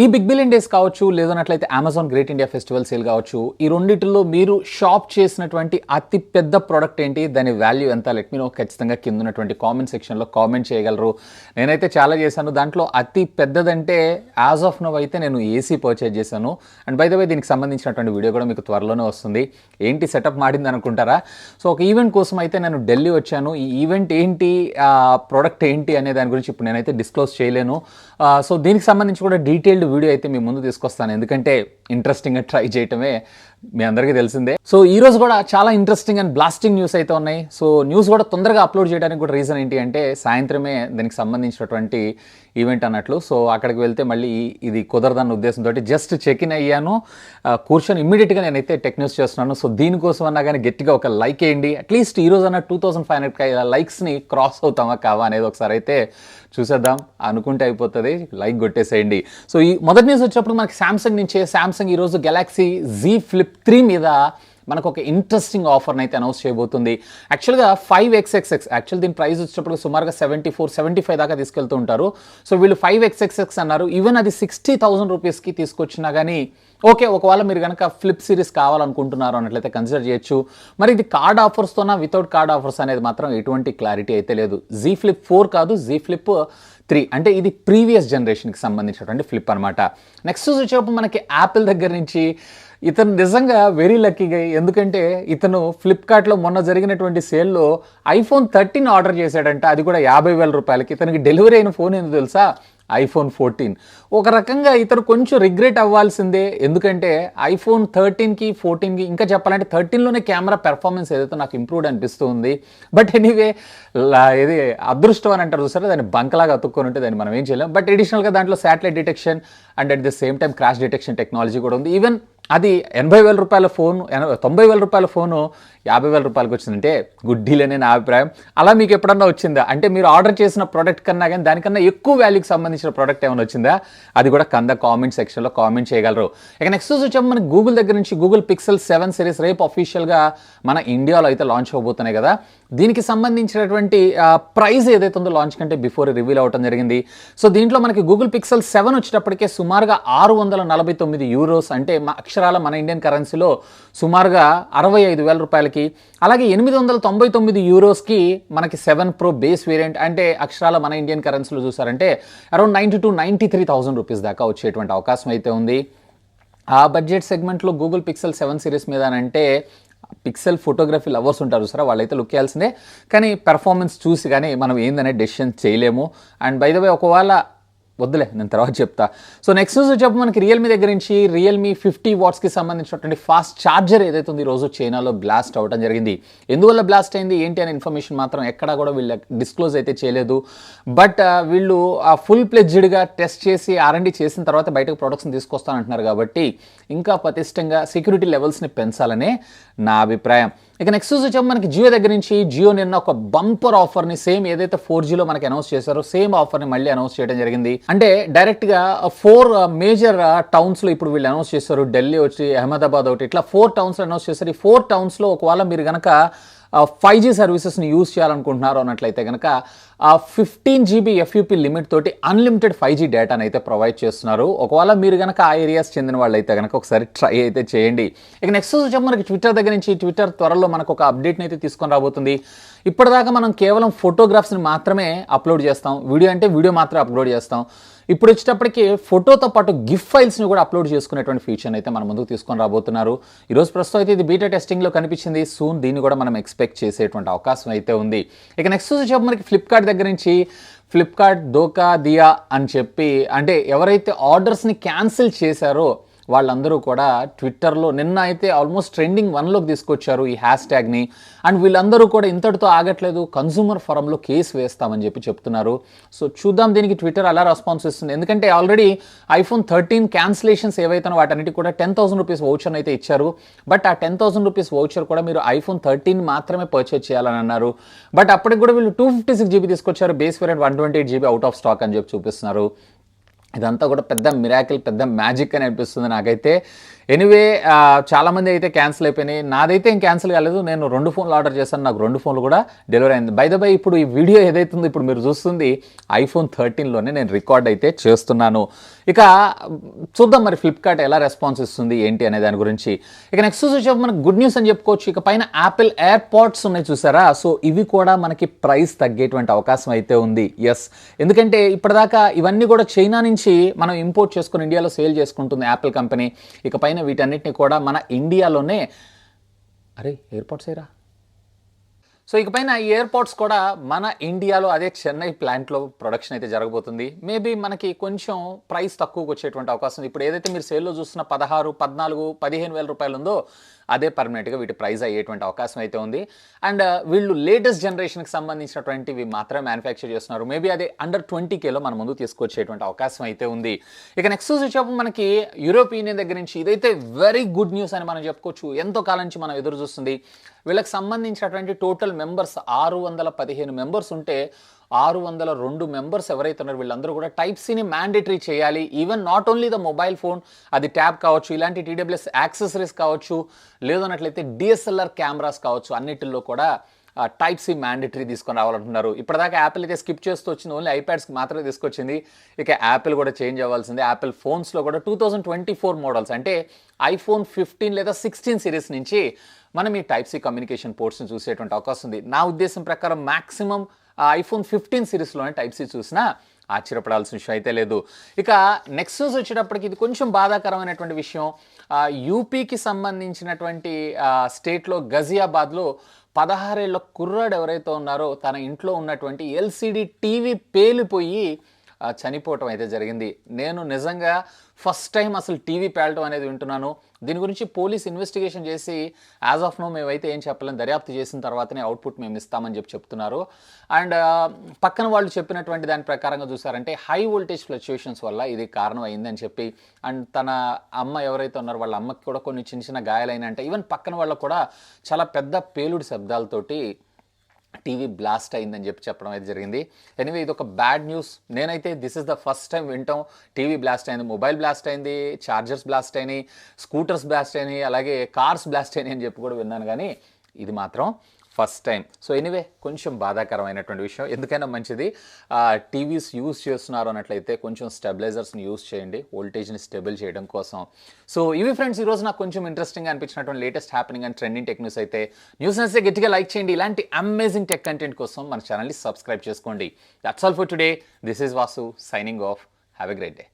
ఈ big billion days కావచ్చు, లేదన్నట్లయితే Amazon great India festival sale కావచ్చు, ఈ రెండిటిలో మీరు షాప్ చేసినటువంటి అతి పెద్ద ప్రోడక్ట్ ఏంటి, దాని వాల్యూ ఎంత, లెట్ మీ నో. ఖచ్చితంగా కింద ఉన్నటువంటి కామెంట్ సెక్షన్లో కామెంట్ చేయగలరు. నేనైతే చాలా చేశాను. దాంట్లో అతి పెద్దదంటే యాజ్ ఆఫ్ నవ్ అయితే నేను ఏసీ పర్చేజ్ చేశాను. అండ్ బై ద వే దీనికి సంబంధించినటువంటి వీడియో కూడా మీకు త్వరలోనే వస్తుంది. ఏంటి సెటప్ మాడింది అనుకుంటారా? సో ఒక ఈవెంట్ కోసం అయితే నేను ఢిల్లీ వచ్చాను. ఈ ఈవెంట్ ఏంటి, ప్రోడక్ట్ ఏంటి అనే దాని గురించి ఇప్పుడు నేనైతే డిస్క్లోజ్ చేయలేను. సో దీనికి సంబంధించి కూడా డీటెయిల్డ్ వీడియో అయితే మీ ముందు తీసుకొస్తాను, ఎందుకంటే ఇంట్రెస్టింగ్గా ట్రై చేయటమే మీ అందరికీ తెలిసిందే. సో ఈ రోజు కూడా చాలా ఇంట్రెస్టింగ్ అండ్ బ్లాస్టింగ్ న్యూస్ అయితే ఉన్నాయి. సో న్యూస్ కూడా తొందరగా అప్లోడ్ చేయడానికి కూడా రీజన్ ఏంటి అంటే సాయంత్రమే దానికి సంబంధించినటువంటి ఈవెంట్ అన్నట్లు. సో అక్కడికి వెళ్తే మళ్ళీ ఇది కుదరదన్న ఉద్దేశంతో జస్ట్ చెక్ ఇన్ అయ్యాను, కూర్చొని ఇమ్మీడియట్గా నేనైతే టెక్న్యూస్ చేస్తున్నాను. సో దీనికోసం అన్నా కానీ గట్టిగా ఒక లైక్ వేయండి. అట్లీస్ట్ ఈ రోజు అన్న 2500 లైక్స్ని క్రాస్ అవుతామా కావా అనేది ఒకసారి అయితే చూసేద్దాం. అనుకుంటే అయిపోతుంది, లైక్ కొట్టేసేయండి. సో ఈ మొదటి న్యూస్ వచ్చినప్పుడు మనకి సామ్సంగ్ నుంచే. సామ్సంగ్ ఈరోజు గెలాక్సీ ZFlip 3 మీద మనకు ఒక ఇంట్రెస్టింగ్ ఆఫర్ని అయితే అనౌన్స్ చేయబోతుంది. యాక్చువల్గా 5xxx, యాక్చువల్ దీని ప్రైస్ వచ్చేటప్పుడు సుమారుగా 74-75 దాకా తీసుకెళ్తూ ఉంటారు. సో వీళ్ళు 5xxx అన్నారు. ఈవెన్ అది 60,000 రూపీస్కి తీసుకొచ్చినా కానీ ఓకే, ఒకవేళ మీరు కనుక ఫ్లిప్ సిరీస్ కావాలనుకుంటున్నారు అన్నట్లయితే కన్సిడర్ చేయొచ్చు. మరి ఇది కార్డ్ ఆఫర్స్తోనా వితౌట్ కార్డ్ ఆఫర్స్ అనేది మాత్రం ఎటువంటి క్లారిటీ అయితే లేదు. ZFlip 4 కాదు, ZFlip 3, అంటే ఇది ప్రీవియస్ జనరేషన్కి సంబంధించినటువంటి ఫ్లిప్ అనమాట. నెక్స్ట్ వచ్చేటప్పుడు మనకి యాపిల్ దగ్గర నుంచి ఇతను నిజంగా వెరీ లక్కీగా, ఎందుకంటే ఇతను ఫ్లిప్కార్ట్లో మొన్న జరిగినటువంటి సేల్లో iPhone 13 ఆర్డర్ చేశాడంట. అది కూడా 50,000 రూపాయలకి. ఇతనికి డెలివరీ అయిన ఫోన్ ఏందో తెలుసా? iPhone 14. ఒక రకంగా ఇతను కొంచెం రిగ్రెట్ అవ్వాల్సిందే, ఎందుకంటే iPhone 13కి 14కి ఇంకా చెప్పాలంటే 13లోనే కెమెరా పెర్ఫార్మెన్స్ ఏదైతే నాకు ఇంప్రూవ్డ్ అనిపిస్తుంది. బట్ ఎనీవే, ఇది అదృష్టం అని అంటారు చూసారా, దాన్ని బంకలాగా అతుక్కొని ఉంటే దాన్ని మనం ఏం చేయలేం. బట్ అడిషనల్గా దాంట్లో satellite detection and at the same time crash detection technology కూడా ఉంది. ఈవెన్ అది 80,000 రూపాయల ఫోన్, 90,000 రూపాయల ఫోను 50,000 రూపాయలకి వచ్చిందంటే గుడ్ డీల్ అనే నా అభిప్రాయం. అలా మీకు ఎప్పుడన్నా వచ్చిందా అంటే మీరు ఆర్డర్ చేసిన ప్రోడక్ట్ కన్నా కానీ దానికన్నా ఎక్కువ వాల్యూకి సంబంధించిన ప్రోడక్ట్ ఏమైనా వచ్చిందా? అది కూడా కింద కామెంట్ సెక్షన్లో కామెంట్ చేయగలరు. ఇక నెక్స్ట్ వచ్చాము మనకి గూగుల్ దగ్గర నుంచి. గూగుల్ పిక్సెల్ 7 సిరీస్ రేపు అఫీషియల్గా మన ఇండియాలో అయితే లాంచ్ అవబోతున్నాయి కదా. దీనికి సంబంధించినటువంటి ప్రైస్ ఏదైతే ఉందో లాంచ్ కంటే బిఫోర్ రివీల్ అవ్వడం జరిగింది. సో దీంట్లో మనకి గూగుల్ పిక్సెల్ 7 వచ్చేటప్పటికే సుమారుగా 649 యూరోస్, అంటే అక్షరాల మన ఇండియన్ కరెన్సీలో సుమారుగా 65,000 రూపాయలకి. అలాగే 899 యూరోస్కి మనకి 7 Pro బేస్ వేరియంట్, అంటే అక్షరాల మన ఇండియన్ కరెన్సీలో చూసారంటే అరౌండ్ 92,000-93,000 రూపీస్ దాకా వచ్చేటువంటి అవకాశం అయితే ఉంది. ఆ బడ్జెట్ సెగ్మెంట్లో గూగుల్ పిక్సెల్ 7 సిరీస్ మీద అంటే పిక్సెల్ ఫోటోగ్రఫీ లవర్స్ ఉంటారు సరే, వాళ్ళైతే లుక్ చేయాల్సిందే. కానీ పెర్ఫార్మెన్స్ చూసి కానీ మనం ఏందనే డెసిషన్ చేయలేము. అండ్ బై ద వే ఒకవేళ వద్దులే, నేను తర్వాత చెప్తా. సో నెక్స్ట్ న్యూస్ వచ్చేప్పుడు మనకి రియల్మీ దగ్గర నుంచి రియల్మీ 50 వాట్స్కి సంబంధించినటువంటి ఫాస్ట్ ఛార్జర్ ఏదైతే ఉంది ఈరోజు చైనాలో బ్లాస్ట్ అవ్వడం జరిగింది. ఎందువల్ల బ్లాస్ట్ అయింది ఏంటి అనే ఇన్ఫర్మేషన్ మాత్రం ఎక్కడా కూడా వీళ్ళు డిస్క్లోజ్ అయితే చేయలేదు. బట్ వీళ్ళు ఫుల్ ప్లెడ్జ్డ్గా టెస్ట్ చేసి R&D చేసిన తర్వాత బయటకు ప్రొడక్ట్స్ని తీసుకొస్తానంటున్నారు కాబట్టి ఇంకా పటిష్టంగా సెక్యూరిటీ లెవెల్స్ని పెంచాలనే నా అభిప్రాయం. ఇక నెక్స్ట్ వచ్చాము మనకి జియో దగ్గర నుంచి. జియో నిన్న ఒక బంపర్ ఆఫర్ని సేమ్ ఏదైతే 4Gలో మనకి అనౌన్స్ చేశారో సేమ్ ఆఫర్ని మళ్ళీ అనౌన్స్ చేయడం జరిగింది. అంటే డైరెక్ట్గా 4 మేజర్ టౌన్స్లో ఇప్పుడు వీళ్ళు అనౌన్స్ చేశారు. ఢిల్లీ వచ్చి, అహ్మదాబాద్ ఒకటి, ఇట్లా 4 టౌన్స్లో అనౌన్స్ చేశారు. ఈ 4 టౌన్స్లో ఒకవేళ మీరు కనుక 5G సర్వీసెస్ని యూజ్ చేయాలనుకుంటున్నారు అన్నట్లయితే కనుక 15 GB FUP లిమిట్ తోటి అన్లిమిటెడ్ 5G డేటాను అయితే ప్రొవైడ్ చేస్తున్నారు. ఒకవేళ మీరు కనుక ఆ ఏరియాస్ చెందిన వాళ్ళు అయితే కనుక ఒకసారి ట్రై అయితే చేయండి. ఇక నెక్స్ట్ వచ్చాము మనకి ట్విట్టర్ దగ్గర నుంచి. ట్విట్టర్ త్వరలో మనకు ఒక అప్డేట్ని అయితే తీసుకొని రాబోతుంది. ఇప్పటిదాకా మనం కేవలం ఫోటోగ్రాఫ్స్ని మాత్రమే అప్లోడ్ చేస్తాం, వీడియో అంటే వీడియో మాత్రమే అప్లోడ్ చేస్తాం. ఇప్పుడు వచ్చేటప్పటికి ఫోటోతో పాటు గిఫ్ ఫైల్స్ని కూడా అప్లోడ్ చేసుకునేటువంటి ఫీచర్ని అయితే మన ముందుకు తీసుకొని రాబోతున్నారు. ఈరోజు ప్రస్తుతం అయితే ఇది బీటా టెస్టింగ్లో కనిపించింది. సూన్ దీన్ని కూడా మనం ఎక్స్పెక్ట్ చేసేటువంటి అవకాశం అయితే ఉంది. ఇక నెక్స్ట్ వచ్చేటప్పుడు మనకి ఫ్లిప్కార్ట్ దగ్గర నుంచి. ఫ్లిప్కార్ట్ ధోకా దియా అని చెప్పి, అంటే ఎవరైతే ఆర్డర్స్ని క్యాన్సిల్ చేశారో వాళ్ళందరూ కూడా ట్విట్టర్లో నిన్న అయితే ఆల్మోస్ట్ ట్రెండింగ్ 1లోకి తీసుకొచ్చారు ఈ హ్యాష్ ట్యాగ్ని. అండ్ వీళ్ళందరూ కూడా ఇంతటితో ఆగట్లేదు, కన్సూమర్ ఫోరంలో కేసు వేస్తామని చెప్పి చెప్తున్నారు. సో చూద్దాం దీనికి ట్విట్టర్ అలా రెస్పాన్స్ ఇస్తుంది. ఎందుకంటే ఆల్రెడీ iPhone 13 క్యాన్సిలేషన్స్ ఏవైతే వాటన్నిటికి కూడా 10,000 రూపీస్ వౌచర్ని అయితే ఇచ్చారు. బట్ ఆ 10,000 రూపీస్ వౌచర్ కూడా మీరు iPhone 13 మాత్రమే పర్చేజ్ చేయాలని అన్నారు. బట్ అప్పటికి కూడా వీళ్ళు 256 GB తీసుకొచ్చారు. Base variant 128 GB out of stock అని చెప్పి చూపిస్తున్నారు. ఇదంతా కూడా పెద్ద మిరాకిల్, పెద్ద మ్యాజిక్ అని అనిపిస్తుంది నాకైతే. ఎనీవే చాలామంది అయితే క్యాన్సిల్ అయిపోయినాయి. నాదైతే ఏం క్యాన్సిల్ కాలేదు. నేను 2 ఫోన్లు ఆర్డర్ చేశాను. నాకు 2 ఫోన్లు కూడా డెలివరీ అయింది. బై ద బై ఇప్పుడు ఈ వీడియో ఏదైతుందో ఇప్పుడు మీరు చూస్తుంది iPhone 13లోనే నేను రికార్డ్ అయితే చేస్తున్నాను. ఇక చూద్దాం మరి ఫ్లిప్కార్ట్ ఎలా రెస్పాన్స్ ఇస్తుంది ఏంటి అనే దాని గురించి. ఇక నెక్స్ట్ వచ్చేసి మనకు గుడ్ న్యూస్ అని చెప్పుకోవచ్చు. ఇక పైన యాపిల్ ఎయిర్పాడ్స్ ఉన్నాయి చూసారా, సో ఇవి కూడా మనకి ప్రైస్ తగ్గేటువంటి అవకాశం అయితే ఉంది. ఎస్, ఎందుకంటే ఇప్పటిదాకా ఇవన్నీ కూడా చైనా నుంచి మనం ఇంపోర్ట్ చేసుకుని ఇండియాలో సేల్ చేసుకుంటుంది యాపిల్ కంపెనీ. ఇక పైన వీటన్నిటిని కూడా మన ఇండియాలోనే ఎయిర్పాడ్స్ ఏరా. సో ఇకపైన ఈ ఎయిర్పాడ్స్ కూడా మన ఇండియాలో అదే చెన్నై ప్లాంట్లో ప్రొడక్షన్ అయితే జరగబోతుంది. మేబీ మనకి కొంచెం ప్రైస్ తక్కువకు వచ్చేటువంటి అవకాశం ఉంది. ఇప్పుడు ఏదైతే మీరు సేల్లో చూస్తున్న 16, 14, 15 వేల రూపాయలు ఉందో అదే పర్మనెంట్గా వీటి ప్రైస్ అయ్యేటువంటి అవకాశం అయితే ఉంది. అండ్ వీళ్ళు లేటెస్ట్ జనరేషన్కి సంబంధించినటువంటివి మాత్రమే మ్యానుఫ్యాక్చర్ చేస్తున్నారు. మేబీ అదే అండర్ 20Kలో మన ముందు తీసుకొచ్చేటువంటి అవకాశం అయితే ఉంది. ఇక నెక్స్ట్ వచ్చేటప్పుడు మనకి యూరోపియన్ యూనియన్ దగ్గర నుంచి ఇదైతే వెరీ గుడ్ న్యూస్ అని మనం చెప్పుకోవచ్చు. ఎంతో కాలం నుంచి మనం ఎదురు చూస్తుంది. వీళ్ళకి సంబంధించినటువంటి టోటల్ మెంబర్స్ 615 మెంబర్స్ ఉంటే 602 మెంబర్స్ ఎవరైతే ఉన్నారో వీళ్ళందరూ కూడా Type-Cని మ్యాండేటరీ చేయాలి. Even not only the mobile phone, అది ట్యాబ్ కావచ్చు, ఇలాంటి TWS యాక్సెసరీస్ కావచ్చు, లేదన్నట్లయితే DSLR కెమెరాస్ కావచ్చు, అన్నిటిల్లో కూడా Type-C మ్యాండేటరీ తీసుకొని రావాలంటున్నారు. ఇప్పటిదాకా యాపిల్ అయితే స్కిప్ చేస్తూ వచ్చింది, ఓన్లీ ఐప్యాడ్స్కి మాత్రమే తీసుకొచ్చింది. ఇక యాపిల్ కూడా చేంజ్ అవ్వాల్సిందే. యాపిల్ ఫోన్స్లో కూడా 2024 మోడల్స్ అంటే iPhone 15 లేదా 16 సిరీస్ నుంచి మనం ఈ Type-C కమ్యూనికేషన్ పోర్ట్స్ని చూసేటువంటి అవకాశం ఉంది. నా ఉద్దేశం ప్రకారం మ్యాక్సిమం iPhone 15 సిరీస్లోనే Type-C చూసినా ఆశ్చర్యపడాల్సిన విషయం అయితే లేదు. ఇక నెక్స్ట్ న్యూస్ వచ్చేటప్పటికి ఇది కొంచెం బాధాకరమైనటువంటి విషయం. యూపీకి సంబంధించినటువంటి స్టేట్లో గజియాబాద్లో 16 ఏళ్ల కుర్రాడు ఎవరైతే ఉన్నారో తన ఇంట్లో ఉన్నటువంటి LCD టీవీ పేలిపోయి చనిపోవటం అయితే జరిగింది. నేను నిజంగా ఫస్ట్ టైం అసలు టీవీ పేలటం అనేది వింటున్నాను. దీని గురించి పోలీస్ ఇన్వెస్టిగేషన్ చేసి యాజ్ ఆఫ్ నో మేమైతే ఏం చెప్పలేం, దర్యాప్తు చేసిన తర్వాతనే అవుట్పుట్ మేము ఇస్తామని చెప్తున్నారు. అండ్ పక్కన వాళ్ళు చెప్పినటువంటి దాని ప్రకారంగా చూసారంటే హై వోల్టేజ్ ఫ్లక్చుయేషన్స్ వల్ల ఇది కారణం అయిందని చెప్పి, అండ్ తన అమ్మ ఎవరైతే ఉన్నారో వాళ్ళ అమ్మకి కూడా కొన్ని చిన్న చిన్న గాయాలైనంటే, ఈవెన్ పక్కన వాళ్ళకు కూడా చాలా పెద్ద పేలుడు శబ్దాలతోటి టీవీ బ్లాస్ట్ అయిందని చెప్పడం అయితే జరిగింది. ఎనీవే ఇది ఒక బ్యాడ్ న్యూస్. నేనైతే this is the first time వింటాం టీవీ బ్లాస్ట్ అయింది, మొబైల్ బ్లాస్ట్ అయింది, ఛార్జర్స్ బ్లాస్ట్ అయినాయి, స్కూటర్స్ బ్లాస్ట్ అయినాయి, అలాగే కార్స్ బ్లాస్ట్ అయినాయి అని చెప్పి కూడా విన్నాను, కానీ ఇది మాత్రం ఫస్ట్ టైం. సో ఎనీవే కొంచెం బాధాకరమైనటువంటి విషయం. ఎందుకైనా మంచిది టీవీస్ యూజ్ చేస్తున్నారు అన్నట్లయితే కొంచెం స్టెబిలైజర్స్ని యూజ్ చేయండి, వోల్టేజ్ని స్టెబుల్ చేయడం కోసం. సో ఇవి ఫ్రెండ్స్ ఈరోజు నాకు కొంచెం ఇంట్రెస్టింగ్గా అనిపించినటువంటి latest happening and trending tech news అయితే. న్యూస్ నచ్చితే గట్టిగా లైక్ చేయండి. ఇలాంటి అమేజింగ్ టెక్ కంటెంట్ కోసం మన ఛానల్ని సబ్స్క్రైబ్ చేసుకోండి. That's all for today. This is Vasu signing off. Have a great day.